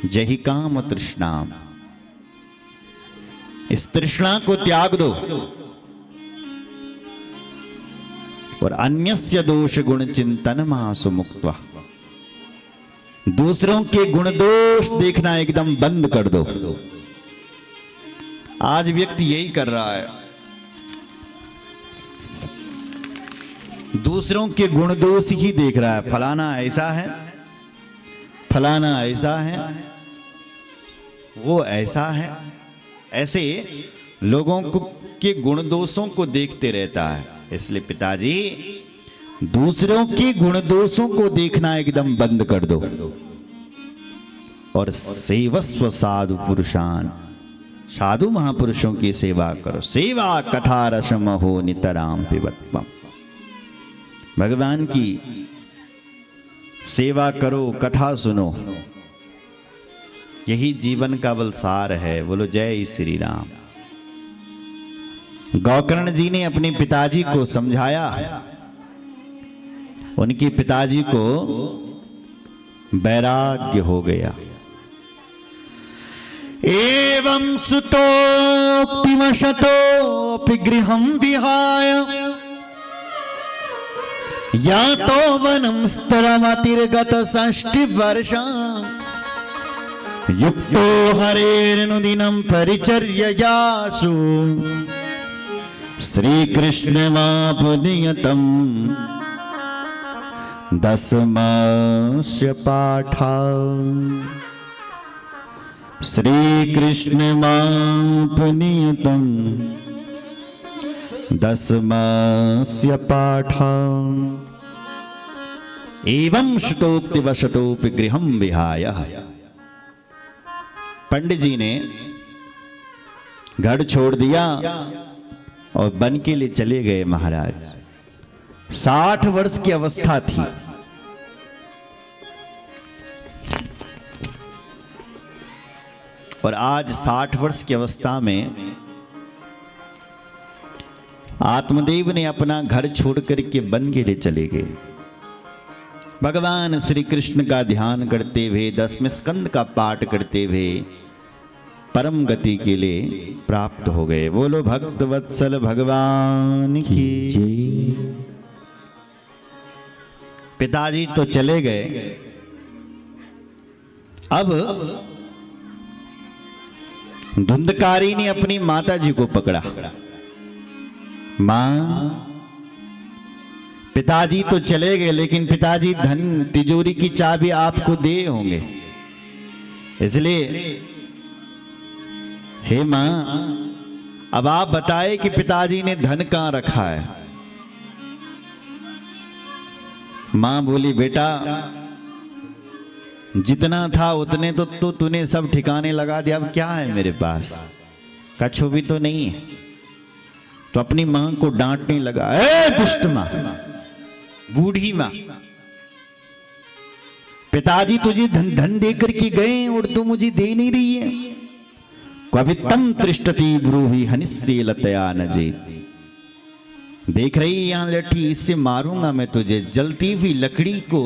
जही काम तृष्णा, इस तृष्णा को त्याग दो और अन्यस्य दोष गुण चिंतन मासु मुक्त्वा, दूसरों के गुण दोष देखना एकदम बंद कर दो। आज व्यक्ति यही कर रहा है, दूसरों के गुण दोष ही देख रहा है। फलाना ऐसा है, फलाना ऐसा है, वो ऐसा है, ऐसे लोगों को के गुण दोषों को देखते रहता है। इसलिए पिताजी, दूसरों के गुण दोषों को देखना एकदम बंद कर दो और सेवस्व साधु पुरुषान, साधु महापुरुषों की सेवा करो। सेवा कथा रसम हो नितराम पिबत्वम, भगवान की सेवा करो, कथा सुनो, यही जीवन का बलसार है। बोलो जय श्री राम। गोकर्ण जी ने अपने पिताजी को समझाया, उनके पिताजी को वैराग्य हो गया। एवं सुतोक्तिवशतोऽपि गृहं विहाय या तो वनं स्तरमतिर्गत 60 वर्षान् युक्तो हरेरनुदिनं परिचर्ययासु श्रीकृष्णमापनियतं दशमस्य पाठः। श्रीकृष्णमापनियतं दशमस्य पाठः। एवं श्रुतोक्तिवशतोऽपि गृहं विहाय, पंडित जी ने घर छोड़ दिया और वन के लिए चले गए। महाराज 60 वर्ष की अवस्था थी। और आज 60 वर्ष की अवस्था में आत्मदेव ने अपना घर छोड़ करके वन के लिए चले गए। भगवान श्री कृष्ण का ध्यान करते हुए, 10वें स्कंद का पाठ करते हुए परम गति के लिए प्राप्त हो गए। बोलो भक्त वत्सल भगवान की। पिताजी तो चले गए, अब धुंधकारी ने अपनी माता जी को पकड़ा। मां, पिताजी तो चले गए, लेकिन पिताजी धन तिजोरी की चाबी आपको दे होंगे, इसलिए हे मां, अब आप बताएं कि पिताजी ने धन कहां रखा है। मां बोली, बेटा जितना था उतने तो तूने सब ठिकाने लगा दिया, अब क्या है मेरे पास, कछु भी तो नहीं है। तो अपनी मां को डांटने लगा, ए दुष्ट मां, बूढ़ी मां, पिताजी तुझे धन दे करके गए और तू मुझे दे नहीं रही है। कवितम तृष्टति ब्रूहि हनिस्से लतया नजे, देख रही यहां लठी, इससे मारूंगा मैं तुझे। जलती हुई लकड़ी को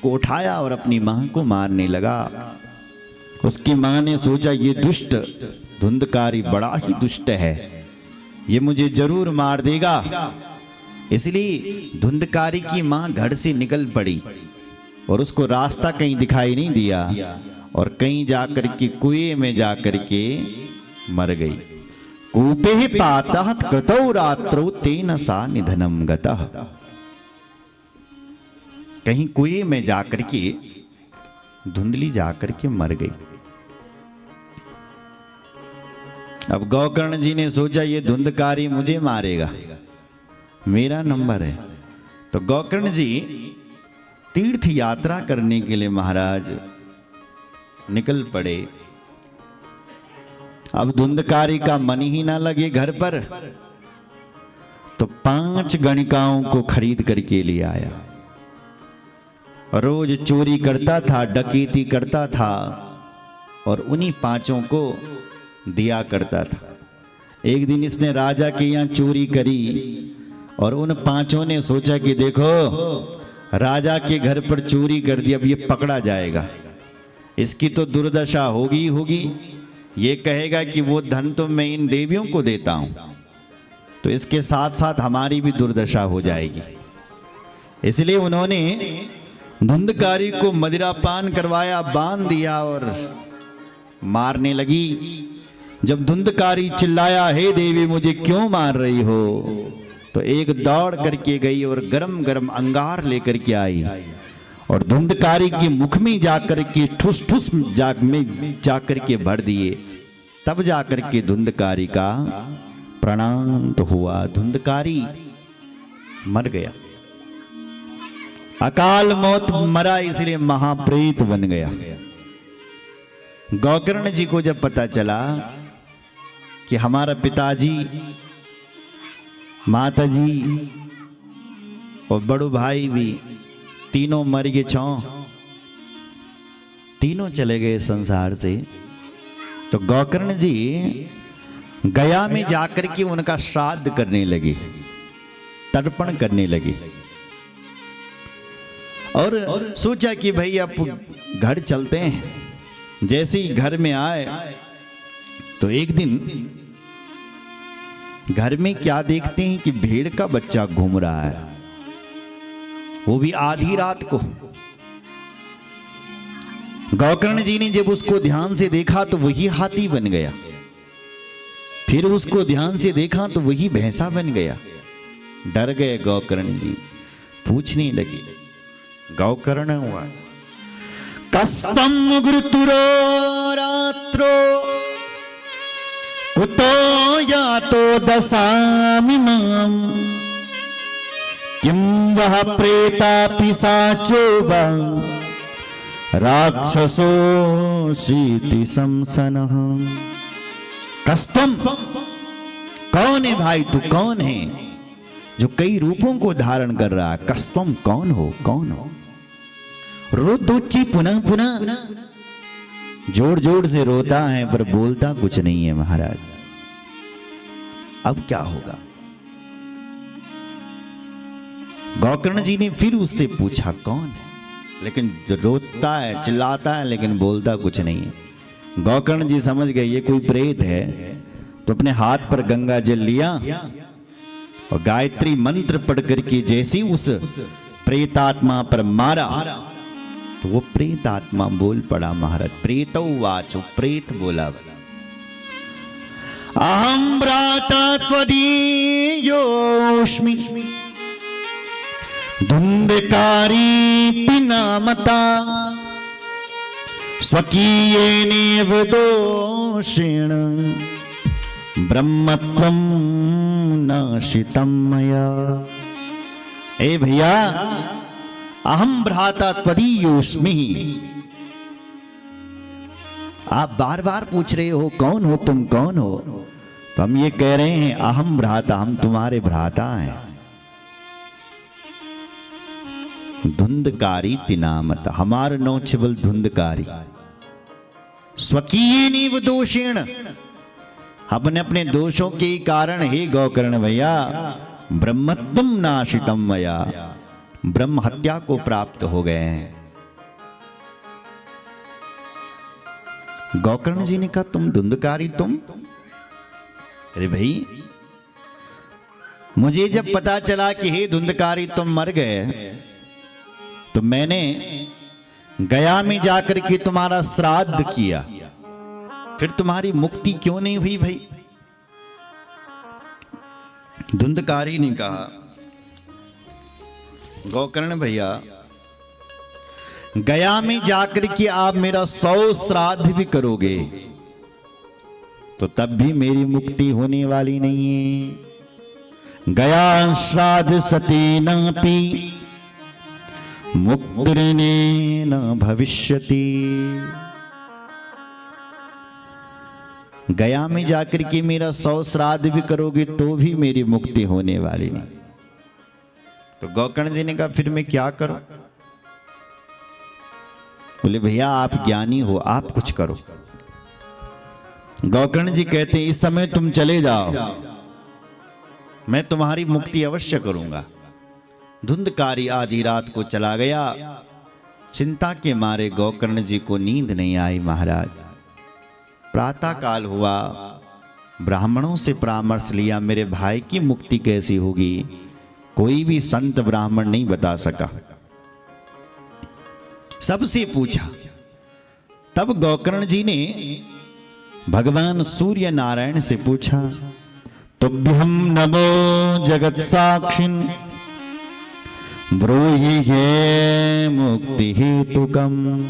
उठाया और अपनी मां को मारने लगा। उसकी मां ने सोचा, ये दुष्ट धुंधकारी बड़ा ही दुष्ट है, ये मुझे जरूर मार देगा। इसलिए धुंधकारी की मां घर से निकल पड़ी और उसको रास्ता कहीं दिखाई नहीं दिया और कहीं जाकर के कुएं में जाकर के मर गई। कूपे पातः कृतौ रात्रौ तेन सा निधनम गतः, कहीं कुएं में जाकर के धुंधली जाकर के मर गई। अब गोकर्ण जी ने सोचा, ये धुंधकारी मुझे मारेगा, मेरा नंबर है। तो गोकर्ण जी तीर्थ यात्रा करने के लिए महाराज निकल पड़े। अब धुंधकारी का मन ही ना लगे घर पर, तो 5 गणिकाओं को खरीद करके ले आया। रोज चोरी करता था, डकैती करता था और उन्हीं 5 को दिया करता था। एक दिन इसने राजा के यहाँ चोरी करी और उन 5 ने सोचा कि देखो, राजा के घर पर चोरी कर दी, अब ये पकड़ा जाएगा, इसकी तो दुर्दशा होगी होगी। ये कहेगा कि वो धन तो मैं इन देवियों को देता हूं, तो इसके साथ साथ हमारी भी दुर्दशा हो जाएगी। इसलिए उन्होंने धुंधकारी को मदिरापान करवाया, बांध दिया और मारने लगी। जब धुंधकारी चिल्लाया, हे देवी मुझे क्यों मार रही हो, तो एक दौड़ करके गई और गरम गरम अंगार लेकर के आई और धुंधकारी के मुख में जाकर के ठुस ठुस में जाकर के भर दिए। तब जाकर के धुंधकारी का प्राणांत हुआ, धुंधकारी मर गया, अकाल मौत मरा, इसलिए महाप्रेत बन गया। गोकर्ण जी को जब पता चला कि हमारा पिताजी, माताजी और बड़ो भाई भी तीनों मर गए, तीनों चले गए संसार से, तो गोकर्ण जी गया में जाकर के उनका श्राद्ध करने लगे, तर्पण करने लगे और सोचा कि भाई अब घर चलते हैं। जैसे ही घर में आए तो एक दिन घर में क्या देखते हैं कि भेड़ का बच्चा घूम रहा है, वो भी आधी रात को। गोकर्ण जी ने जब उसको ध्यान से देखा तो वही हाथी बन गया, फिर उसको ध्यान से देखा तो वही भैंसा बन गया। डर गए गोकर्ण जी, पूछने लगे, गोकर्ण हुआ कस्तं मुगृतुरो रात्रो कुतो यातो दशामि माम किं वह प्रेता पिशाचो वा राक्षसो शीति संसनः। कस्तं, कौन है भाई तू, कौन है जो कई रूपों को धारण कर रहा है? कस्तं, कौन हो, कौन हो? रोदोची पुनः पुनः, जोर जोर से रोता है पर बोलता कुछ नहीं है महाराज। अब क्या होगा? गोकर्ण जी ने फिर उससे पूछा कौन है, लेकिन रोता है, चिल्लाता है, लेकिन बोलता कुछ नहीं है। गोकर्ण जी समझ गए ये कोई प्रेत है, तो अपने हाथ पर गंगा जल लिया और गायत्री मंत्र पढ़ करके जैसे उस प्रेतात्मा पर मारा तो वो प्रेत आत्मा बोल पड़ा महाराज। प्रेतो वाचो, प्रेत बोला, अहम भ्राता त्वदीयोऽस्मि धुंधकारी नामता स्वकीयेनेव दोषेण ब्रह्मत्वं नाशितं मया। ए भैया, अहम भ्राता त्वदीयोऽस्मि, आप बार बार पूछ रहे हो कौन हो तुम, कौन हो, तो हम ये कह रहे हैं अहम भ्राता, हम तुम्हारे भ्राता हैं। धुंधकारी तिनामत, हमार नौ छिबल धुंधकारी, स्वकीयेनेव दोषेण, अपने अपने दोषों के कारण हे गोकर्ण भैया ब्रह्मत्वं नाशितं मया, ब्रह्म हत्या को प्राप्त हो गए हैं। गोकर्ण जी ने कहा तुम धुंधकारी, तुम? अरे भाई, मुझे जब पता चला कि हे धुंधकारी तुम मर गए, तो मैंने गया में जाकर के तुम्हारा श्राद्ध किया, फिर तुम्हारी मुक्ति क्यों नहीं हुई भाई? धुंधकारी ने कहा गोकर्ण भैया, गया में जाकर के आप मेरा 100 श्राद्ध भी करोगे तो तब भी मेरी मुक्ति होने वाली नहीं है। गया श्राद्ध सतेनापि मुक्तिर्न भविष्यति। गया में जाकर के मेरा 100 श्राद्ध भी करोगे तो भी मेरी मुक्ति होने वाली नहीं। तो गोकर्ण जी ने कहा फिर मैं क्या करूं? बोले भैया आप ज्ञानी हो, आप कुछ करो। गोकर्ण जी कहते हैं इस समय तुम चले जाओ, मैं तुम्हारी मुक्ति अवश्य करूंगा। धुंधकारी आधी रात को चला गया। चिंता के मारे गोकर्ण जी को नींद नहीं आई महाराज। प्रातः काल हुआ, ब्राह्मणों से परामर्श लिया, मेरे भाई की मुक्ति कैसी होगी। कोई भी संत ब्राह्मण नहीं बता सका। सबसे पूछा, तब गोकर्ण जी ने भगवान सूर्य नारायण से पूछा, तुभ्यं नमो जगत साक्षिन् ब्रूहि ये मुक्ति हेतुकम्।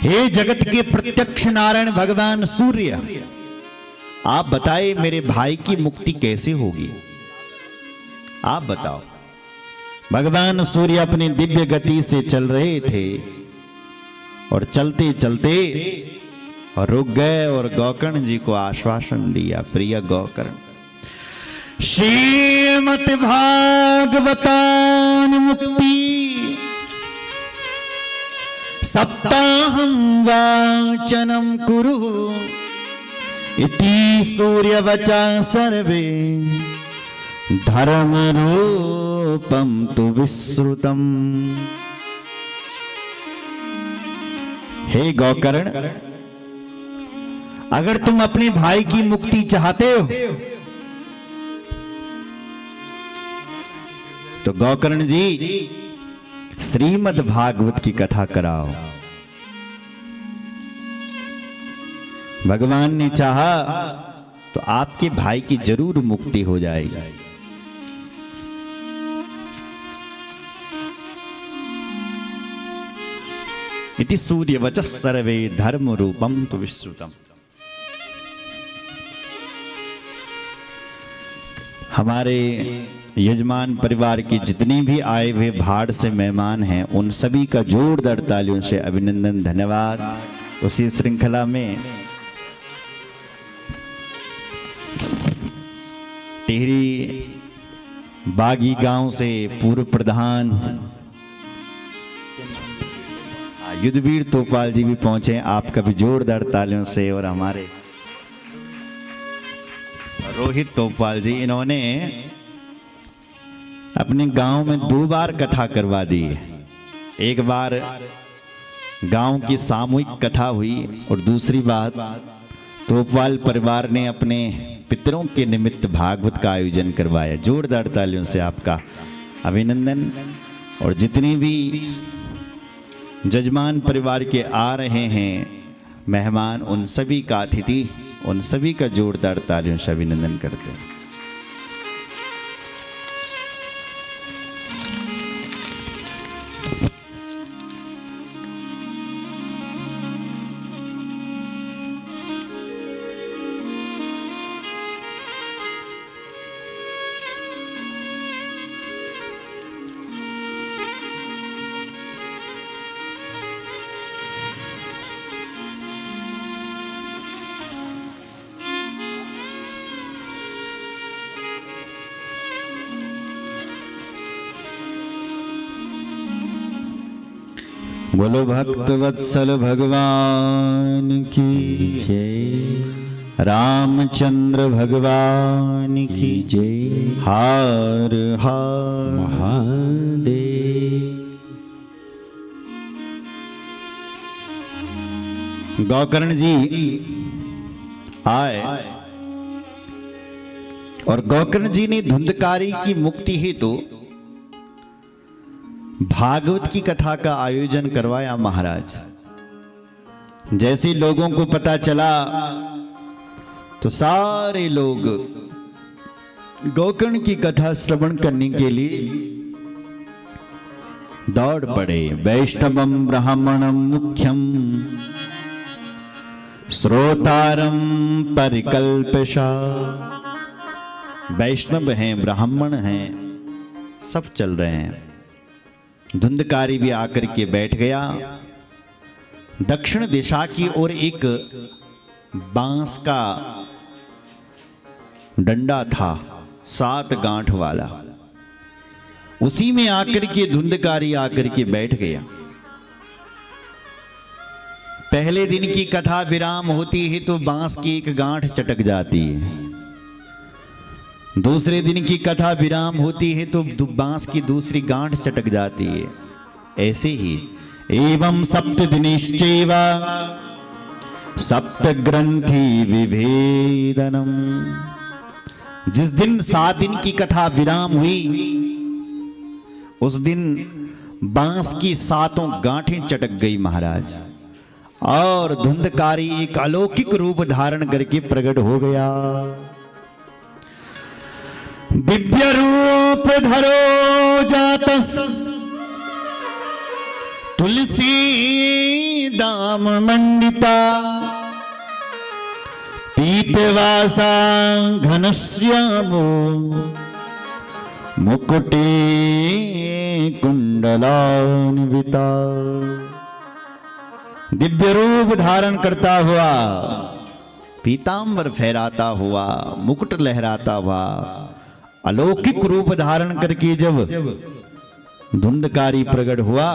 हे जगत के प्रत्यक्ष नारायण भगवान सूर्य, आप बताए मेरे भाई की मुक्ति कैसे होगी, आप बताओ। भगवान सूर्य अपनी दिव्य गति से चल रहे थे और चलते चलते और रुक गए और गोकर्ण जी को आश्वासन दिया, प्रिय गोकर्ण, श्रीमद् भागवतान मुक्ति सप्ताहं वाचनं कुरु इति सूर्यवचा सर्वे धर्म रूपम तु विश्रुतम। हे गोकर्ण, अगर तुम अपने भाई की मुक्ति चाहते हो तो गोकर्ण जी श्रीमद् भागवत की कथा कराओ। भगवान ने चाहा तो आपके भाई की जरूर मुक्ति हो जाएगी। इति सूर्यवचः सर्वे धर्म रूपम तु विश्रुतम। हमारे यजमान परिवार के जितने भी आए हुए भाड़ से मेहमान हैं, उन सभी का जोरदार तालियों से अभिनंदन, धन्यवाद। उसी श्रृंखला में टिहरी बागी गांव से पूर्व प्रधान युद्धवीर तोपाल जी भी पहुंचे, आपका भी जोरदार तालियों से। और हमारे रोहित तोपाल जी, इन्होंने अपने गांव में 2 बार कथा करवा दी है। एक बार गांव की सामूहिक कथा हुई और दूसरी बात तोपाल परिवार ने अपने पितरों के निमित्त भागवत का आयोजन करवाया। जोरदार तालियों से आपका अभिनंदन। और जितने भी जजमान परिवार के आ रहे हैं मेहमान, उन सभी का अतिथि, उन सभी का जोरदार तालियों से अभिनंदन करते हैं। बोलो भक्त वत्सल भगवान की जय, रामचंद्र भगवान की जय, हर हर महादेव। गोकर्ण जी आए और गोकर्ण जी ने धुंधकारी की मुक्ति हेतु भागवत की कथा का आयोजन करवाया महाराज। जैसे लोगों को पता चला तो सारे लोग गोकर्ण की कथा श्रवण करने के लिए दौड़ पड़े। वैष्णवम ब्राह्मणम मुख्यम श्रोतारम परिकल्पशा। वैष्णव हैं, ब्राह्मण हैं, सब चल रहे हैं। धुंधकारी भी आकर के बैठ गया। दक्षिण दिशा की ओर एक बांस का डंडा था 7 गांठ वाला, उसी में आकर के धुंधकारी आकर के बैठ गया। पहले दिन की कथा विराम होती है तो बांस की एक गांठ चटक जाती है। दूसरे दिन की कथा विराम होती है तो बांस की दूसरी गांठ चटक जाती है। ऐसे ही एवं सप्त दिनिश्चैव सप्त ग्रंथि विभेदनम। जिस दिन 7 दिन की कथा विराम हुई उस दिन बांस की 7 गांठें चटक गई महाराज, और धुंधकारी एक अलौकिक रूप धारण करके प्रकट हो गया। दिव्य रूप धरो जातस तुलसी दाम मंडिता, पीतवासा घनश्यामो मुकुटे कुंडलान्विता। दिव्य रूप धारण करता हुआ, पीतांबर फहराता हुआ, मुकुट लहराता हुआ, अलौकिक रूप धारण करके जब धुंधकारी प्रकट हुआ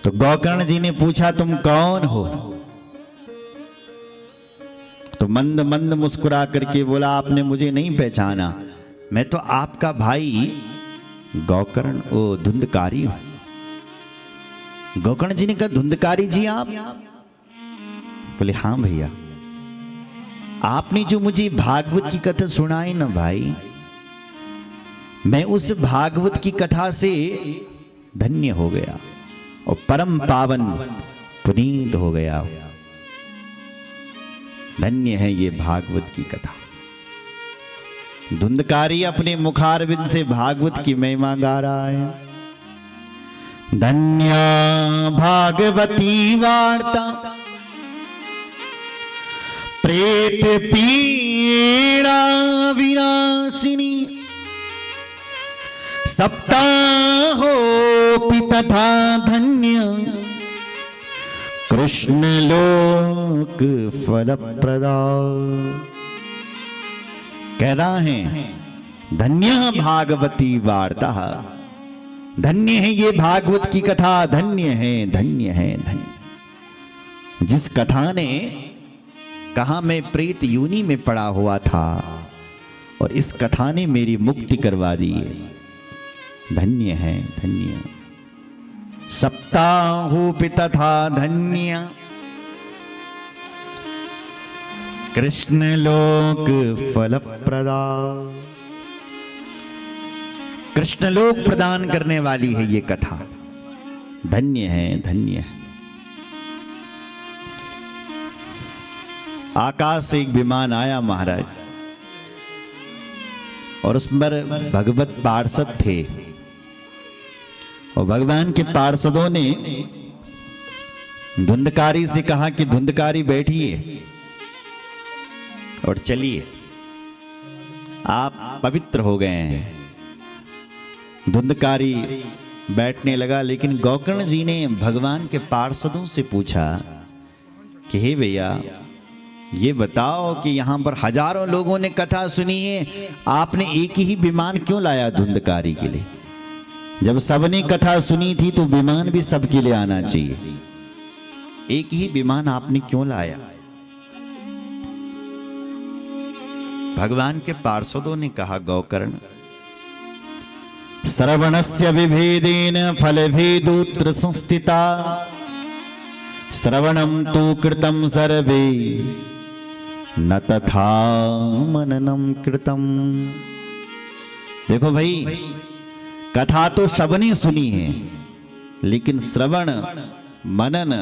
तो गोकर्ण जी ने पूछा तुम कौन हो? तो मंद मंद मुस्कुरा करके बोला आपने मुझे नहीं पहचाना, मैं तो आपका भाई गोकर्ण ओ धुंधकारी हूं। गोकर्ण जी ने कहा धुंधकारी जी आप? बोले हाँ भैया, आपने जो मुझे भागवत की कथा सुनाई ना भाई, मैं उस भागवत की कथा से धन्य हो गया और परम पावन पुनीत हो गया। धन्य है ये भागवत की कथा। धुंधकारी अपने मुखारविंद से भागवत की महिमा गा रहा है। धन्य भागवती वार्ता प्रेत पीड़ा विनाशिनी, सप्ताहोऽपि तथा धन्य कृष्ण लोक फलप्रदा। कह रहा है धन्य भागवती वार्ता, धन्य है ये भागवत की कथा, धन्य है धन्य है धन्य। जिस कथा ने कहा मैं प्रेत योनि में पड़ा हुआ था और इस कथा ने मेरी मुक्ति करवा दी है, धन्य है धन्य। सप्ताहोऽपि तथा धन्य कृष्ण लोक फलप्रदा। कृष्ण लोक प्रदान करने वाली है ये कथा, धन्य है धन्य है। आकाश से एक विमान आया महाराज, और उस पर भगवत पार्षद थे, और भगवान के पार्षदों ने धुंधकारी से कहा कि धुंधकारी बैठिए और चलिए, आप पवित्र हो गए हैं। धुंधकारी बैठने लगा, लेकिन गोकर्ण जी ने भगवान के पार्षदों से पूछा कि हे भैया ये बताओ कि यहां पर हजारों लोगों ने कथा सुनी है, आपने एक ही विमान क्यों लाया धुंधकारी के लिए? जब सबने कथा सुनी थी तो विमान भी सबके लिए आना चाहिए, एक ही विमान आपने क्यों लाया? भगवान के पार्षदों ने कहा गोकर्ण श्रवणस्य विभेदेन फलभेदोत्र संस्थिता, श्रवणम तु कृतं सर्वे न तथा मननम कृतम। देखो भाई, कथा तो सबने सुनी है, लेकिन श्रवण मनन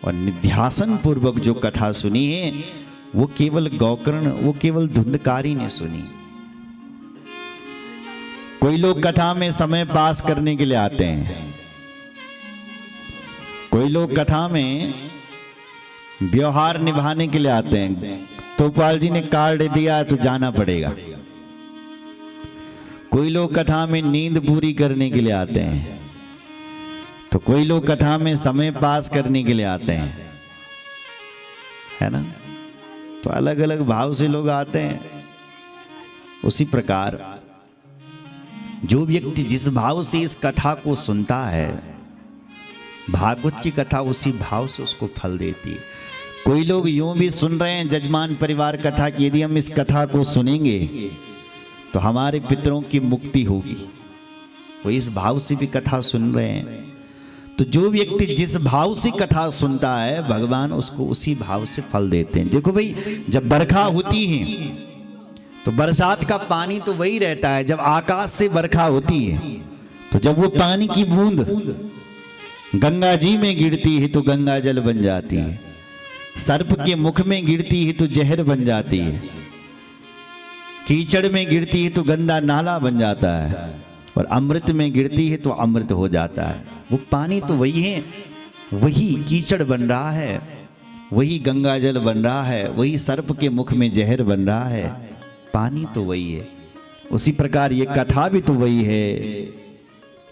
और निध्यासन पूर्वक जो कथा सुनी है वो केवल गोकर्ण, वो केवल धुंधकारी ने सुनी। कोई लोग कथा में समय पास करने के लिए आते हैं, कोई लोग कथा में व्यवहार निभाने के लिए आते हैं, तोपाल जी ने कार्ड दिया तो जाना पड़ेगा। कोई लोग कथा में नींद पूरी करने के लिए आते हैं, तो कोई लोग कथा में समय पास करने के लिए आते हैं, है ना? तो अलग अलग भाव से लोग आते हैं। उसी प्रकार जो व्यक्ति जिस भाव से इस कथा को सुनता है, भागवत की कथा उसी भाव से उसको फल देती है। कोई लोग यूं भी सुन रहे हैं जजमान परिवार कथा की, यदि हम इस कथा को सुनेंगे तो हमारे पितरों की मुक्ति होगी। वो इस भाव से भी कथा सुन रहे हैं। तो जो व्यक्ति जिस भाव से कथा सुनता है भगवान उसको उसी भाव से फल देते हैं। देखो भाई, जब बरखा होती है तो बरसात का पानी तो वही रहता है। जब आकाश से बरखा होती है तो जब वो पानी की बूंद गंगा जी में गिरती है तो गंगा जल बन जाती है, सर्प के मुख में गिरती है तो जहर बन जाती है, कीचड़ में गिरती है तो गंदा नाला बन जाता है, और अमृत में गिरती है तो अमृत हो जाता है। वो पानी तो वही है, वही कीचड़ बन रहा है, वही गंगा जल बन रहा है, वही सर्प के मुख में जहर बन रहा है, पानी तो वही है। उसी प्रकार ये कथा भी तो वही है।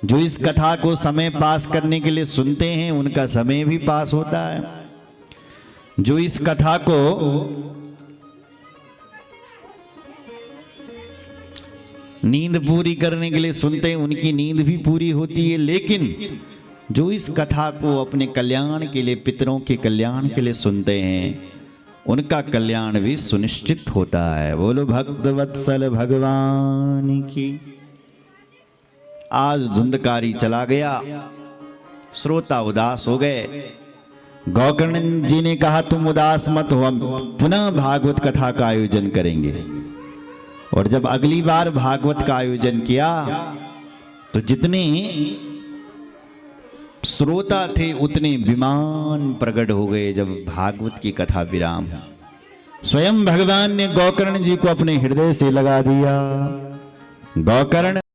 जो इस कथा को समय पास करने के लिए सुनते हैं उनका समय भी पास होता है। जो इस कथा को नींद पूरी करने के लिए सुनते हैं उनकी नींद भी पूरी होती है। लेकिन जो इस कथा को अपने कल्याण के लिए, पितरों के कल्याण के लिए सुनते हैं उनका कल्याण भी सुनिश्चित होता है। बोलो भक्त वत्सल भगवान की। आज धुंधकारी चला गया, श्रोता उदास हो गए। गौकर्ण जी ने कहा तुम उदास मत हो, हम पुनः भागवत कथा का आयोजन करेंगे। और जब अगली बार भागवत का आयोजन किया तो जितने श्रोता थे उतने विमान प्रकट हो गए। जब भागवत की कथा विराम, स्वयं भगवान ने गौकर्ण जी को अपने हृदय से लगा दिया। गौकर्ण